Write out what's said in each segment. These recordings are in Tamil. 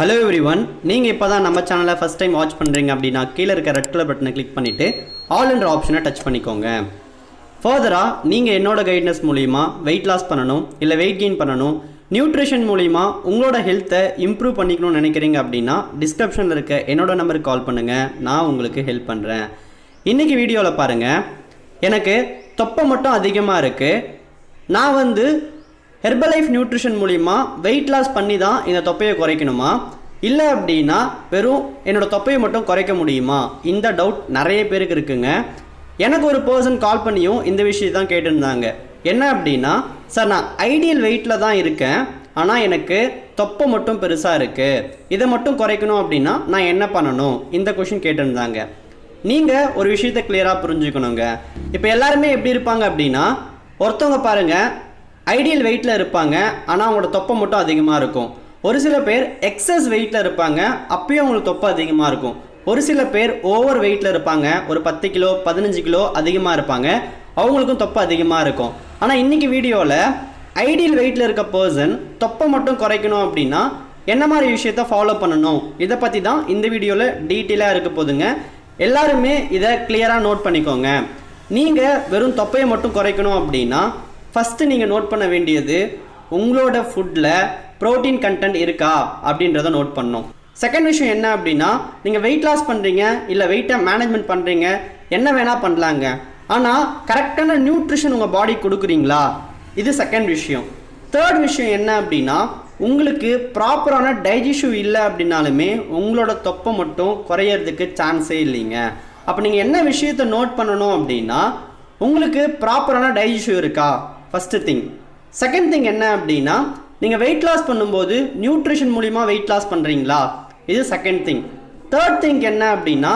Hello everyone, நீங்கள் இப்போ தான் நம்ம சேனலை ஃபஸ்ட் டைம் வாட்ச் பண்ணுறீங்க அப்படின்னா கீழே இருக்க ரெட் கலர் பட்டனை கிளிக் பண்ணிவிட்டு ஆல் என்ற ஆப்ஷனை டச் பண்ணிக்கோங்க. ஃபர்தராக நீங்கள் என்னோட கைட்னஸ் மூலிமா வெயிட் லாஸ் பண்ணணும் இல்லை வெயிட் கெயின் பண்ணணும், நியூட்ரிஷன் மூலிமா உங்களோட ஹெல்த்தை இம்ப்ரூவ் பண்ணிக்கணும்னு நினைக்கிறீங்க அப்படின்னா டிஸ்கிரிப்ஷனில் இருக்க என்னோட நம்பருக்கு கால் பண்ணுங்கள், நான் உங்களுக்கு ஹெல்ப் பண்ணுறேன். இன்றைக்கி வீடியோவில் பாருங்கள், எனக்கு தொப்பை மட்டும் அதிகமாக இருக்குது. நான் ஹெர்பலைஃப் நியூட்ரிஷன் மூலிமா வெயிட் லாஸ் பண்ணி தான் இந்த தொப்பையை குறைக்கணுமா, இல்லை அப்படின்னா வெறும் என்னோடய தொப்பையை மட்டும் குறைக்க முடியுமா? இந்த டவுட் நிறைய பேருக்கு இருக்குங்க. எனக்கு ஒரு பர்சன் கால் பண்ணியும் இந்த விஷயத்தை தான் கேட்டிருந்தாங்க. என்ன அப்படின்னா, சார் நான் ஐடியல் வெயிட்டில் தான் இருக்கேன், ஆனால் எனக்கு தொப்பை மட்டும் பெருசாக இருக்குது, இதை மட்டும் குறைக்கணும் அப்படின்னா நான் என்ன பண்ணணும்? இந்த கொஷின் கேட்டிருந்தாங்க. நீங்கள் ஒரு விஷயத்தை கிளியராக புரிஞ்சுக்கணுங்க. இப்போ எல்லாருமே எப்படி இருப்பாங்க அப்படின்னா, ஒருத்தவங்க பாருங்கள் ஐடியல் வெயிட்டில் இருப்பாங்க, ஆனால் அவங்களோட தொப்பை மட்டும் அதிகமாக இருக்கும். ஒரு சில பேர் எக்ஸஸ் வெயிட்டில் இருப்பாங்க, அப்பயும் அவங்களுக்கு தொப்பை அதிகமாக இருக்கும். ஒரு சில பேர் ஓவர் வெயிட்டில் இருப்பாங்க, ஒரு 10 கிலோ 15 கிலோ அதிகமாக இருப்பாங்க, அவங்களுக்கும் தொப்பை அதிகமாக இருக்கும். ஆனால் இன்றைக்கி வீடியோவில் ஐடியல் வெயிட்டில் இருக்க பர்சன் தொப்பை மட்டும் குறைக்கணும் அப்படின்னா என்ன மாதிரி விஷயத்த ஃபாலோ பண்ணணும், இதை பற்றி தான் இந்த வீடியோவில் டீட்டெயிலாக இருக்க போதுங்க. எல்லாருமே இதை கிளியராக நோட் பண்ணிக்கோங்க. நீங்கள் வெறும் தொப்பையை மட்டும் குறைக்கணும் அப்படின்னா ஃபஸ்ட்டு நீங்கள் நோட் பண்ண வேண்டியது உங்களோட ஃபுட்டில் ப்ரோட்டீன் கண்டென்ட் இருக்கா அப்படின்றத நோட் பண்ணணும். செகண்ட் விஷயம் என்ன அப்படின்னா, நீங்கள் வெயிட் லாஸ் பண்ணுறீங்க இல்லை வெயிட்டை மேனேஜ்மெண்ட் பண்ணுறீங்க, என்ன வேணால் பண்ணலாங்க, ஆனால் கரெக்டான நியூட்ரிஷன் உங்கள் பாடி கொடுக்குறீங்களா, இது செகண்ட் விஷயம். தேர்ட் விஷயம் என்ன அப்படின்னா, உங்களுக்கு ப்ராப்பரான டைஜஷன் இல்லை அப்படின்னாலுமே உங்களோட தொப்பை மட்டும் குறையிறதுக்கு சான்ஸே இல்லைங்க. அப்போ நீங்கள் என்ன விஷயத்தை நோட் பண்ணணும் அப்படின்னா, உங்களுக்கு ப்ராப்பரான டைஜஷன் இருக்கா, ஃபஸ்ட்டு திங். செகண்ட் திங் என்ன அப்படின்னா, நீங்கள் வெயிட் லாஸ் பண்ணும்போது நியூட்ரிஷன் மூலிமா வெயிட் லாஸ் பண்ணுறீங்களா, இது செகண்ட் திங். தேர்ட் திங் என்ன அப்படின்னா,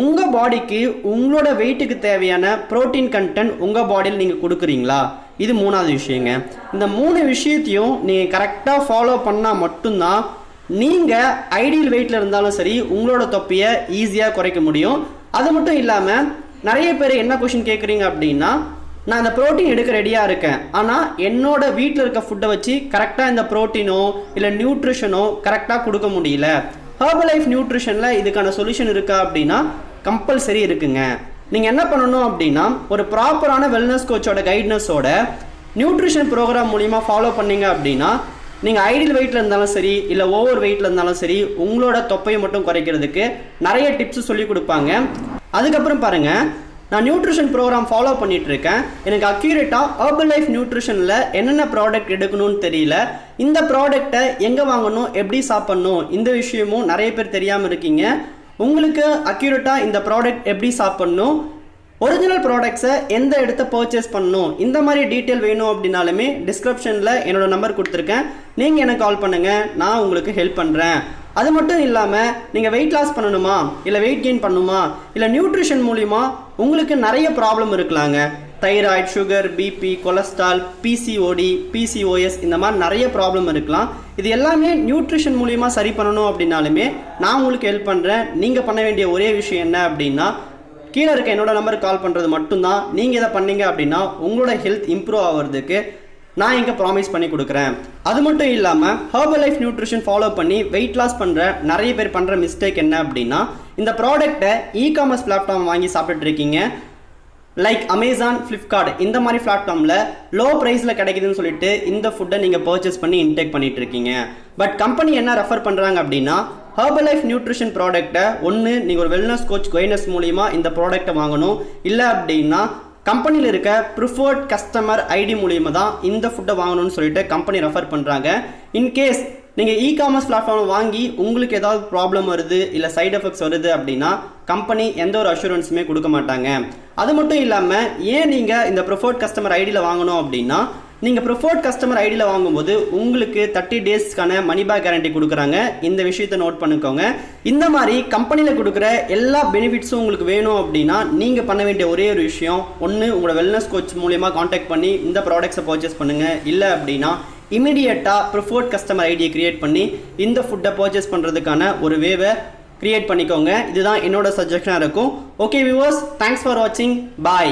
உங்கள் பாடிக்கு உங்களோட வெயிட்டுக்கு தேவையான ப்ரோட்டீன் கண்டென்ட் உங்கள் பாடியில் நீங்கள் கொடுக்குறீங்களா, இது மூணாவது விஷயங்க. இந்த மூணு விஷயத்தையும் நீங்கள் கரெக்டாக ஃபாலோ பண்ணால் மட்டும்தான் நீங்கள் ஐடியல் வெயிட்டில் இருந்தாலும் சரி உங்களோட தொப்பையை ஈஸியாக குறைக்க முடியும். அது மட்டும் இல்லாமல் நிறைய பேர் என்ன கொஷின் கேட்குறீங்க அப்படின்னா, நான் இந்த ப்ரோட்டீன் எடுக்க ரெடியாக இருக்கேன், ஆனால் என்னோட வீட்டில் இருக்க ஃபுட்டை வச்சு கரெக்டாக இந்த ப்ரோட்டீனோ இல்லை நியூட்ரிஷனோ கரெக்டாக கொடுக்க முடியல. ஹெர்பலைஃப் நியூட்ரிஷனில் இதுக்கான சொல்யூஷன் இருக்கா அப்படின்னா கம்பல்சரி இருக்குங்க. நீங்கள் என்ன பண்ணணும் அப்படின்னா, ஒரு ப்ராப்பரான வெல்னஸ் கோச்சோட கைட்னஸோட நியூட்ரிஷன் ப்ரோக்ராம் மூலிமா ஃபாலோ பண்ணீங்க அப்படின்னா நீங்கள் ஐடியல் வெயிட்டில் இருந்தாலும் சரி இல்லை ஓவர் வெயிட்டில் இருந்தாலும் சரி உங்களோட தொப்பையை மட்டும் குறைக்கிறதுக்கு நிறைய டிப்ஸ் சொல்லி கொடுப்பாங்க. அதுக்கப்புறம் பாருங்கள், நான் நியூட்ரிஷன் ப்ரோக்ராம் ஃபாலோ பண்ணிகிட்டு இருக்கேன், எனக்கு அக்யூரேட்டாக ஹெர்பலைஃப் நியூட்ரிஷனில் என்னென்ன ப்ராடக்ட் எடுக்கணும்னு தெரியல, இந்த ப்ராடக்டை எங்கே வாங்கணும், எப்படி சாப்பிட்ணும், இந்த விஷயமும் நிறைய பேர் தெரியாமல் இருக்கீங்க. உங்களுக்கு அக்யூரேட்டாக இந்த ப்ராடக்ட் எப்படி சாப்பிட்ணும், ஒரிஜினல் ப்ராடக்ட்ஸை எந்த இடத்த பர்ச்சேஸ் பண்ணணும், இந்த மாதிரி டீட்டெயில் வேணும் அப்படின்னாலுமே டிஸ்கிரிப்ஷனில் என்னோட நம்பர் கொடுத்துருக்கேன், நீங்கள் எனக்கு கால் பண்ணுங்கள், நான் உங்களுக்கு ஹெல்ப் பண்ணுறேன். அது மட்டும் இல்லாமல் நீங்கள் வெயிட் லாஸ் பண்ணணுமா இல்லை வெயிட் கெயின் பண்ணணுமா இல்லை நியூட்ரிஷன் மூலிமா உங்களுக்கு நிறைய ப்ராப்ளம் இருக்கலாங்க. Thyroid, sugar, BP, cholesterol, PCOD, PCOS, இந்த மாதிரி நிறைய ப்ராப்ளம் இருக்கலாம். இது எல்லாமே நியூட்ரிஷன் மூலிமா சரி பண்ணணும் அப்படின்னாலுமே நான் உங்களுக்கு ஹெல்ப் பண்ணுறேன். நீங்கள் பண்ண வேண்டிய ஒரே விஷயம் என்ன அப்படின்னா, கீழே இருக்க என்னோட நம்பருக்கு கால் பண்ணுறது மட்டும்தான். நீங்கள் இதை பண்ணீங்க அப்படின்னா உங்களோட ஹெல்த் இம்ப்ரூவ் ஆகிறதுக்கு நான் இங்கே ப்ராமிஸ் பண்ணி கொடுக்குறேன். அது மட்டும் இல்லாமல் ஹெர்பலைஃப் நியூட்ரிஷன் ஃபாலோ பண்ணி வெயிட் லாஸ் பண்ணுற நிறைய பேர் பண்ணுற மிஸ்டேக் என்ன அப்படின்னா, இந்த ப்ராடக்ட்டை இ-காமர்ஸ் பிளாட்ஃபார்ம் வாங்கி சாப்பிட்டுட்டு இருக்கீங்க. லைக் அமேசான், ஃப்ளிப்கார்ட், இந்த மாதிரி பிளாட்ஃபார்மில் லோ ப்ரைஸில் கிடைக்குதுன்னு சொல்லிட்டு இந்த ஃபுட்டை நீங்கள் பர்ச்சேஸ் பண்ணி இன்டேக் பண்ணிட்டு இருக்கீங்க. பட் கம்பெனி என்ன ரெஃபர் பண்ணுறாங்க அப்படின்னா, ஹெர்பலைஃப் நியூட்ரிஷன் ப்ராடக்ட்டை ஒன்று நீங்கள் ஒரு வெல்னஸ் கோச் கைட்னஸ் மூலிமா இந்த ப்ராடக்ட்டை வாங்கணும், இல்லை அப்படின்னா கம்பெனியில் இருக்க ப்ரிஃபர்ட் கஸ்டமர் ஐடி மூலியமாக தான் இந்த ஃபுட்டை வாங்கணும்னு சொல்லிட்டு கம்பெனி ரெஃபர் பண்ணுறாங்க. இன்கேஸ் நீங்கள் இ-காமர்ஸ் பிளாட்ஃபார்ம் வாங்கி உங்களுக்கு ஏதாவது ப்ராப்ளம் வருது இல்லை சைட் எஃபெக்ட்ஸ் வருது அப்படின்னா கம்பெனி எந்த ஒரு அஷூரன்ஸுமே கொடுக்க மாட்டாங்க. அது மட்டும் இல்லாமல் ஏன் நீங்கள் இந்த ப்ரிஃபர்ட் கஸ்டமர் ஐடியில் வாங்கணும் அப்படின்னா, நீங்கள் ப்ரிஃபர்ட் கஸ்டமர் ஐடியில் வாங்கும்போது உங்களுக்கு 30 டேஸ்க்கான மணி பேக் கேரண்டி கொடுக்குறாங்க. இந்த விஷயத்தை நோட் பண்ணிக்கோங்க. இந்த மாதிரி கம்பெனியில் கொடுக்குற எல்லா பெனிஃபிட்ஸும் உங்களுக்கு வேணும் அப்படின்னா நீங்கள் பண்ண வேண்டிய ஒரே ஒரு விஷயம், ஒன்று உங்களோட வெல்னஸ் கோச் மூலிமா காண்டாக்ட் பண்ணி இந்த ப்ராடக்ட்ஸை பர்ச்சேஸ் பண்ணுங்கள், இல்லை அப்படின்னா இமீடியட்டாக ப்ரிஃபர்ட் கஸ்டமர் ஐடியை க்ரியேட் பண்ணி இந்த ஃபுட்டை பர்ச்சேஸ் பண்ணுறதுக்கான ஒரு வேவை க்ரியேட் பண்ணிக்கோங்க. இதுதான் என்னோட சஜஷனாக இருக்கும். ஓகே வியூவர்ஸ், தேங்க்ஸ் ஃபார் வாட்சிங், பாய்.